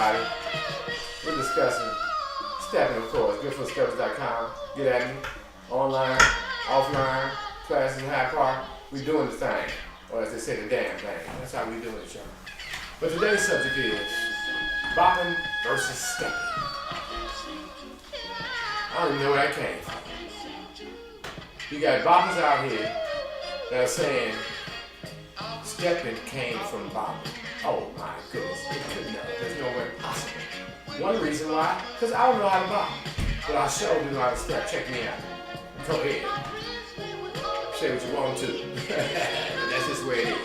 everybody. We're discussing stepping, of course, goodfootsteppers.com. Get at me. Online, offline, classes in Hyde Park. We doing the thing. Or as they say, the damn thing. That's how we doing it, y'all. But today's subject is bopping versus stepping. I don't even know where that came from. You got boppers out here that are saying stepping came from bopping. Oh my goodness, it couldn't have. There's no way possible. One reason why, because I don't know how to bop. But I sure do know how to step. Check me out. Go ahead. Say what you want to. But that's just the way it is.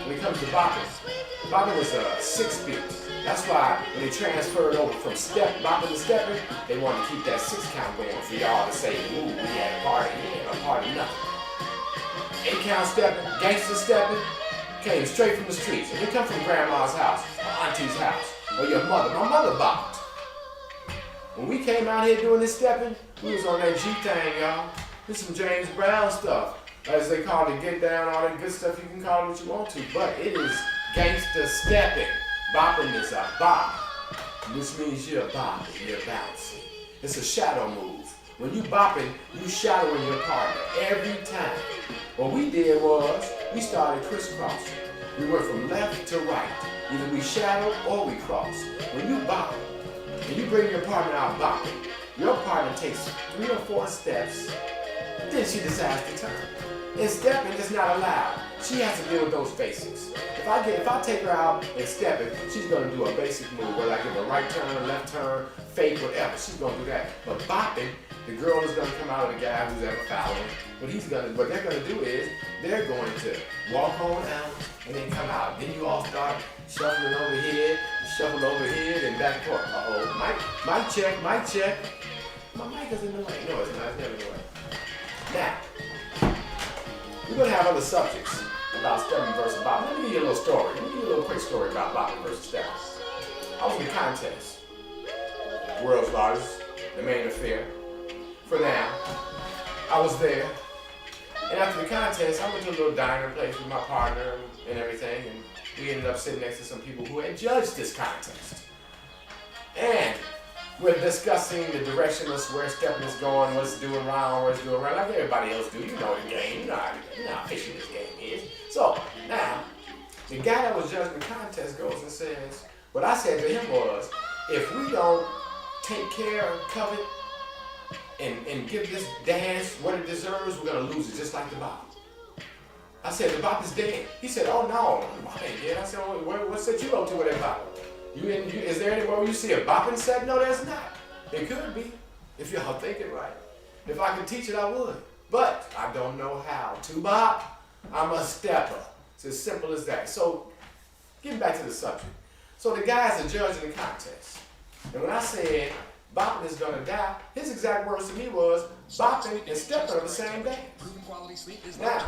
When it comes to bopping was 6 beat. That's why when they transferred over from bopping to stepping, they wanted to keep that 6 count going for y'all to say, ooh, we had a party, yeah, a party nothing. 8 count stepping, gangster stepping, came straight from the streets. And they come from grandma's house, or auntie's house, or your mother. My mother bopped. When we came out here doing this stepping, we was on that G thing, y'all. This some James Brown stuff. As they call it, get down, all that good stuff. You can call it what you want to, but it is gangster stepping. Bopping is a bop. This means you're bopping, you're bouncing. It's a shadow move. When you bopping, you shadowing your partner every time. What we did was, we started crisscrossing. We went from left to right. Either we shadow or we cross. When you bop, and you bring your partner out bopping, your partner takes 3 or 4 steps, then she decides to turn. And stepping is not allowed. She has to deal with those basics. If I take her out and stepping, she's gonna do a basic move, whether I give a right turn, left turn, fake, whatever. She's gonna do that. But bopping, the girl is gonna come out of the guy who's ever following. What they're gonna do is they're going to walk on out and then come out. Then you all start shuffling over here, shuffle over here, and back and forth. Mic check, mic check. My mic is in the way. No, it's not. It's never in the way. Now, we're going to have other subjects about stepping versus bopping. Let me give you a little story. Let me give you a little quick story about bopping versus stepping. I was in a contest. World's largest, the main affair. For now, I was there. And after the contest, I went to a little diner place with my partner and everything. And we ended up sitting next to some people who had judged this contest. And we're discussing the direction of where stepping is going, what's doing wrong, what's doing right, like everybody else do. You know the game. You know how fishy this game is. So now, the guy that was judging the contest goes and says, what I said to him was, if we don't take care of covet and give this dance what it deserves, we're gonna lose it, just like the bop. I said, the bop is dead. He said, oh no, the bop ain't dead. I said, well, what set you up to with that bop? Is there anywhere where you see a bopping set? No, there's not. It could be, if y'all think it right. If I could teach it, I would. But I don't know how to bop. I'm a stepper. It's as simple as that. So, getting back to the subject. So the guy's a judge in the contest. And when I said bopping is gonna die, his exact words to me was, bopping and stepping are the same dance. Now,